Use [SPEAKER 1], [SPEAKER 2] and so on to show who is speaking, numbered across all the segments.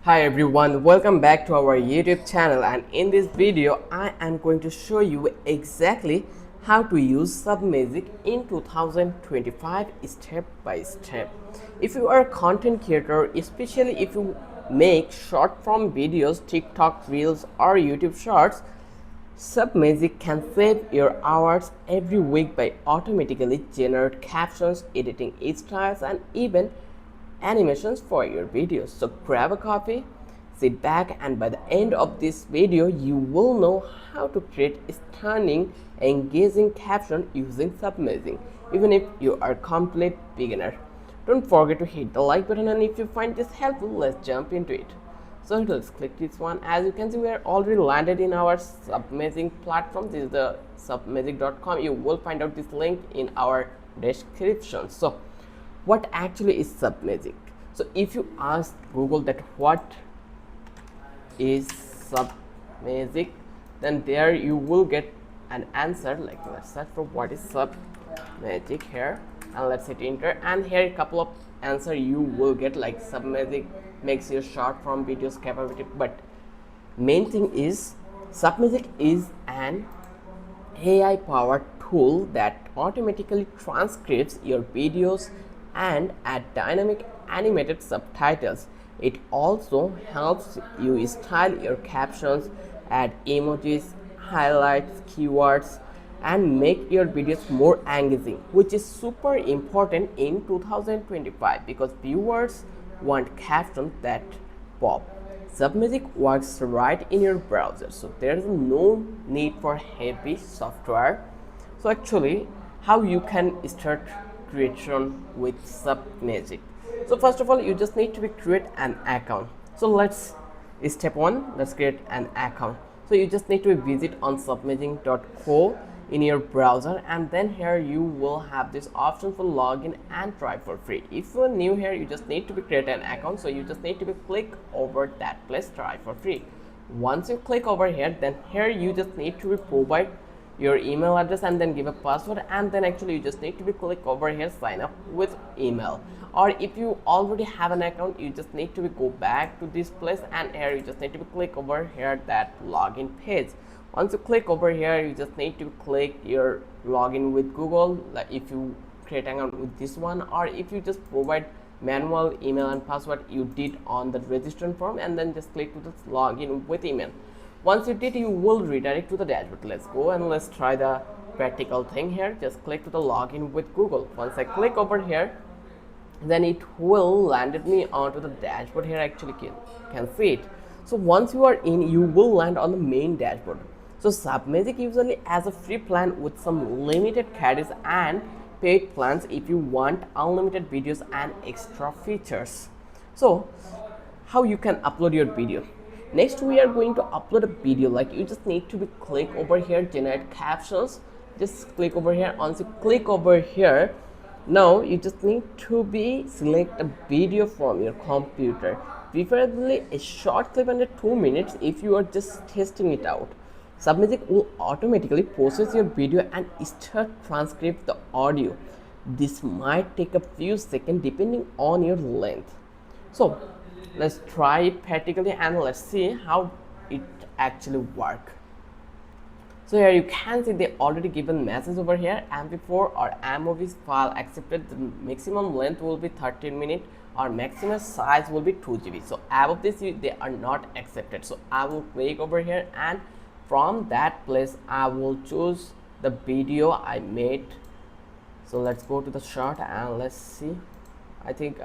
[SPEAKER 1] Hi everyone, welcome back to our YouTube channel, and in this video I am going to show you exactly how to use Submagic in 2025 step by step. If you are a content creator, especially if you make short form videos, TikTok reels or YouTube shorts, Submagic can save your hours every week by automatically generate captions, editing styles and even animations for your videos. So grab a copy, sit back, and by the end of this video you will know how to create stunning engaging caption using Submagic, even if you are a complete beginner. Don't forget to hit the like button, and if you find this helpful, let's jump into it. So let's click this one. As you can see, we are already landed in our Submagic platform. This is the submagic.com. You will find out this link in our description. So what actually is Submagic? So if you ask Google that what is Submagic, then there you will get an answer. Like, let's search for what is Submagic here, and let's hit enter, and here a couple of answer you will get, like Submagic makes your short form videos capability. But main thing is Submagic is an AI powered tool that automatically transcribes your videos and add dynamic animated subtitles. It also helps you style your captions, add emojis, highlights, keywords, and make your videos more engaging, which is super important in 2025 because viewers want captions that pop. Submagic works right in your browser, so there's no need for heavy software. So actually, how you can start creation with Submagic? So first of all, you just need to create an account. So let's step one. Let's create an account. So you just need to visit on submagic.co in your browser, and then here you will have this option for login and try for free. If you're new here, you just need to create an account, so you just need to click over that place, try for free. Once you click over here, then here you just need to provide your email address and then give a password, and then actually you just need to click over here, sign up with email. Or if you already have an account, you just need to go back to this place, and here you just need to click over here that login page. Once you click over here, you just need to click your login with Google, like if you create an account with this one, or if you just provide manual email and password you did on the registration form, and then just click to this login with email. Once you did, you will redirect to the dashboard. Let's go and let's try the practical thing here. Just click to the login with Google. Once I click over here, then it will landed me onto the dashboard. Here actually can see it. So once you are in, you will land on the main dashboard. So Submagic usually has a free plan with some limited credits and paid plans if you want unlimited videos and extra features. So how you can upload your video? Next we are going to upload a video. Like, you just need to click over here, generate captions. Just click over here. Once you click over here, now you just need to select a video from your computer, preferably a short clip under 2 minutes if you are just testing it out. Submagic will automatically process your video and start transcribe the audio. This might take a few seconds depending on your length. So let's try it practically and let's see how it actually works. So here you can see they already given message over here, MP4 or MOV file accepted. The maximum length will be 13 minutes or maximum size will be 2 GB. So above this they are not accepted. So I will click over here, and from that place I will choose the video I made. So let's go to the shot and let's see. I think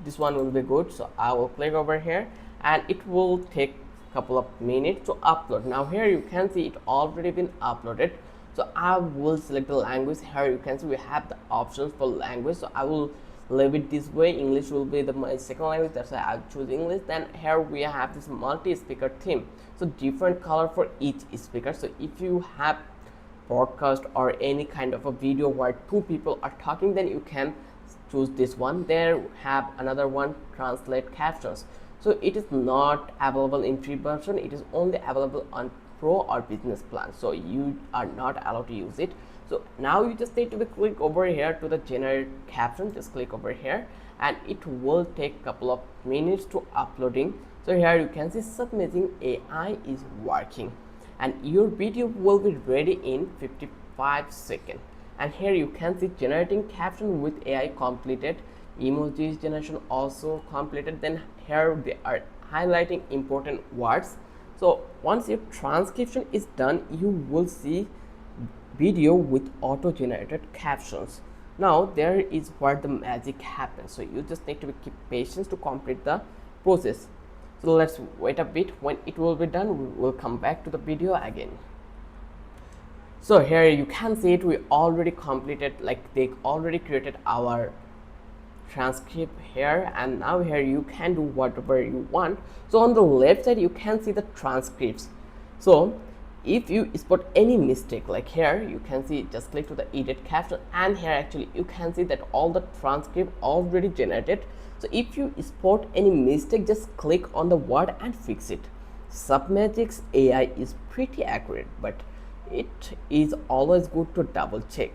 [SPEAKER 1] this one will be good. So I will click over here, and it will take couple of minutes to upload. Now here you can see it already been uploaded. So I will select the language. Here you can see we have the options for language, so I will leave it this way. English will be my second language, that's why I'll choose English. Then here we have this multi-speaker theme, so different color for each speaker. So if you have podcast or any kind of a video where 2 people are talking, then you can choose this one. There have another one, translate captions. So it is not available in free version, it is only available on pro or business plan, so you are not allowed to use it. So now you just need to click over here to the generate caption. Just click over here, and it will take couple of minutes to uploading. So here you can see Submagic AI is working and your video will be ready in 55 seconds. And here you can see generating caption with AI completed, emojis generation also completed. Then here they are highlighting important words. So once your transcription is done, you will see video with auto generated captions. Now there is where the magic happens, so you just need to keep patience to complete the process. So let's wait a bit. When it will be done, we will come back to the video again. So here you can see it, we already completed, like they already created our transcript here, and now here you can do whatever you want. So on the left side you can see the transcripts. So if you spot any mistake, like here you can see, just click to the edit caption, and here actually you can see that all the transcript already generated. So if you spot any mistake, just click on the word and fix it. Submagic's AI is pretty accurate, but it is always good to double check.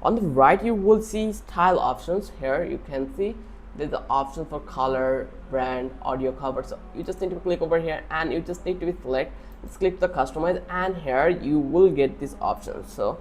[SPEAKER 1] On the right you will see style options. Here you can see there's the option for color, brand, audio cover. So you just need to click over here and you just need to select, just click the customize, and here you will get this option. So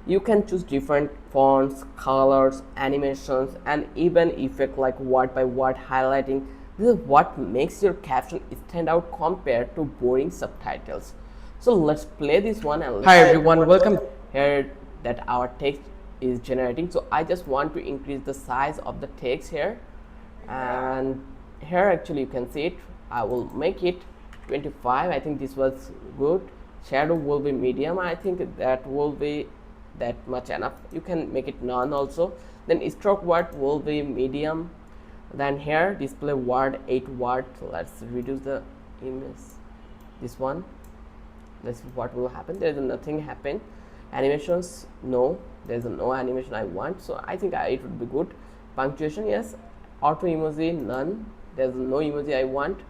[SPEAKER 1] you can choose different fonts, colors, animations, and even effect like word by word highlighting. This is what makes your caption stand out compared to boring subtitles. So let's play this one and hi everyone, welcome. Here that our text is generating, so I just want to increase the size of the text here, and here actually you can see it. I will make it 25. I think this was good. Shadow will be medium. I think that will be that much enough. You can make it none also. Then stroke word will be medium. Then here display word 8 word. Let's reduce the image, this one. Let's see what will happen. There is nothing happen. Animations, no, there's no animation I want, so I think it would be good. Punctuation, yes. Auto emoji, none, there's no emoji I want.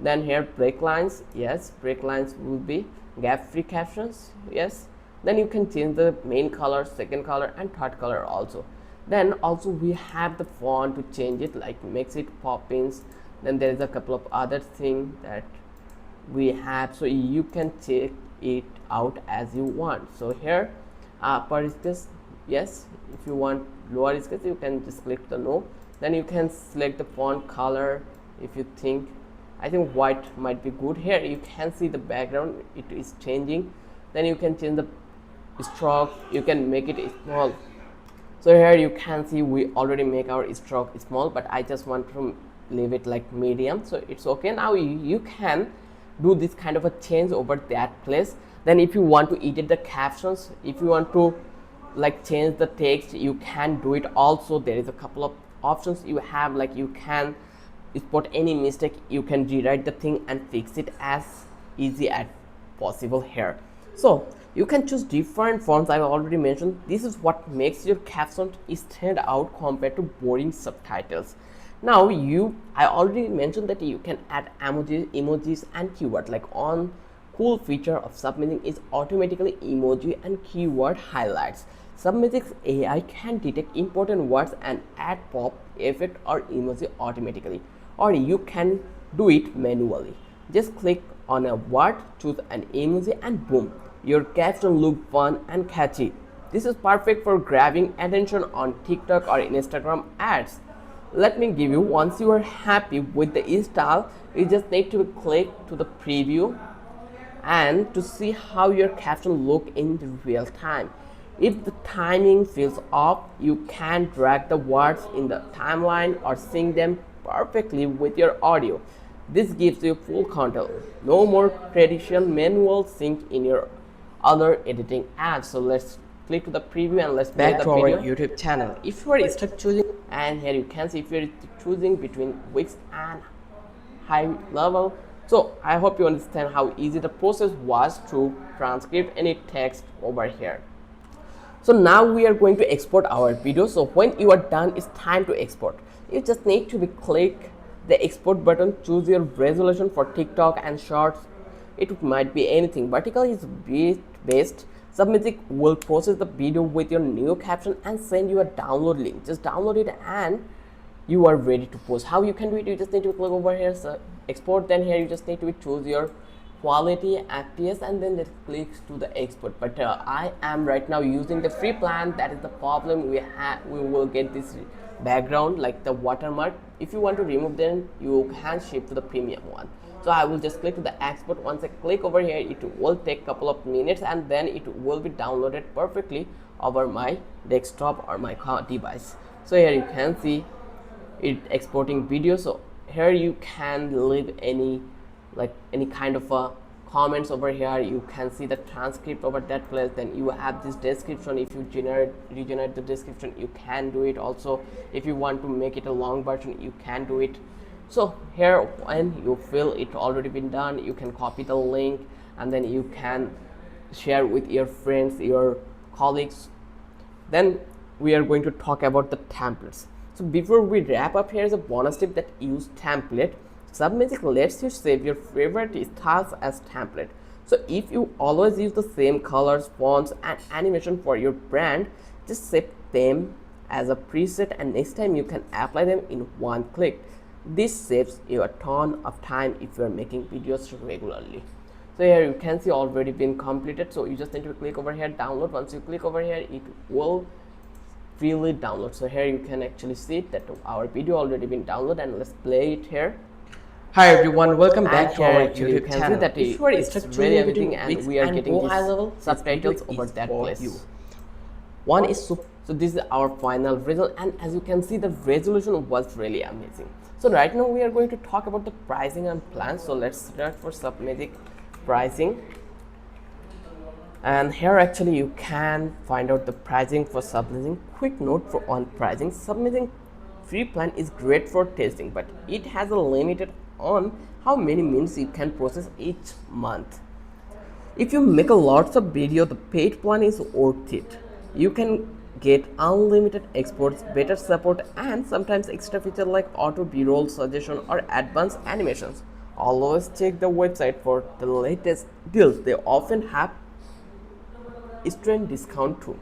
[SPEAKER 1] Then here break lines, yes, break lines will be. Gap free captions, yes. Then you can change the main color, second color, and third color also. Then also we have the font to change it, like makes it pop-ins. Then there is a couple of other things that we have, so you can check it out as you want. So here upper space, yes. If you want lower space, you can just click the no. Then you can select the font color. If you think, I think white might be good. Here you can see the background, it is changing. Then you can change the stroke, you can make it small. So here you can see we already make our stroke small, but I just want to leave it like medium, so it's okay. Now you can do this kind of a change over that place. Then if you want to edit the captions, if you want to like change the text, you can do it also. There is a couple of options you have, like you can spot any mistake, you can rewrite the thing and fix it as easy as possible here. So you can choose different fonts. I already mentioned this is what makes your caption stand out compared to boring subtitles. Now I already mentioned that you can add emojis and keywords. Like on cool feature of Submagic is automatically emoji and keyword highlights. Submagic's AI can detect important words and add pop, effect, or emoji automatically, or you can do it manually. Just click on a word, choose an emoji, and boom, your caption look fun and catchy. This is perfect for grabbing attention on TikTok or Instagram ads. Let me give you, once you are happy with the style, you just need to click to the preview and to see how your caption look in real time. If the timing feels off, you can drag the words in the timeline or sync them perfectly with your audio. This gives you full control. No more traditional manual sync in your other editing apps. So let's click to the preview and let's play the video. Back to our YouTube channel. If you are stuck choosing, and here you can see if you're choosing between weeks and high level. So I hope you understand how easy the process was to transcribe any text over here. So now we are going to export our video. So when you are done, it's time to export. You just need to click the export button, choose your resolution for TikTok and shorts. It might be anything. Vertical is best. Submagic will process the video with your new caption and send you a download link. Just download it and you are ready to post. How you can do it? You just need to click over here, export, then here you just need to choose your quality FPS and then just click to the export. But I am right now using the free plan. That is the problem. We will get this background like the watermark. If you want to remove, then you can shift to the premium one. So I will just click to the export. Once I click over here, it will take a couple of minutes and then it will be downloaded perfectly over my desktop or my device. So here you can see it exporting video. So here you can leave any kind of comments over here. You can see the transcript over that place. Then you have this description. If you regenerate the description, you can do it. Also, if you want to make it a long version, you can do it. So here, when you feel it already been done, you can copy the link and then you can share with your friends, your colleagues. Then we are going to talk about the templates. So before we wrap up, here's a bonus tip that use template. Submagic lets you save your favorite styles as template. So if you always use the same colors, fonts and animation for your brand, just save them as a preset and next time you can apply them in one click. This saves you a ton of time if you are making videos regularly. So here you can see already been completed. So you just need to click over here, download. Once you click over here, it will freely download. So here you can actually see that our video already been downloaded, and let's play it here.
[SPEAKER 2] Hi everyone, welcome back to our
[SPEAKER 1] You
[SPEAKER 2] YouTube
[SPEAKER 1] can
[SPEAKER 2] channel.
[SPEAKER 1] see that it's very everything and we are getting these subtitles over that place. One is so this is our final result, and as you can see the resolution was really amazing. So right now we are going to talk about the pricing and plans. So let's start for Submagic pricing. And here actually you can find out the pricing for Submagic. Quick note for on pricing: Submagic free plan is great for testing, but it has a limited on how many minutes you can process each month. If you make a lots of video, the paid plan is worth it. You can get unlimited exports, better support, and sometimes extra features like auto b-roll suggestion or advanced animations. Always check the website for the latest deals. They often have student discount too.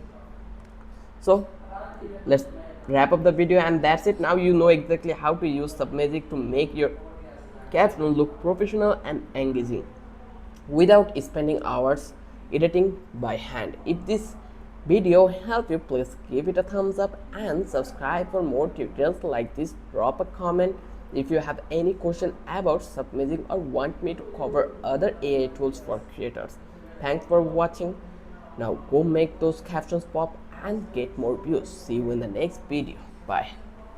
[SPEAKER 1] So let's wrap up the video, and that's it. Now you know exactly how to use Submagic to make your caption look professional and engaging without spending hours editing by hand. If this video helped you, please give it a thumbs up and subscribe for more tutorials like this. Drop a comment if you have any question about Submagic or want me to cover other AI tools for creators. Thanks for watching. Now go make those captions pop and get more views. See you in the next video. Bye.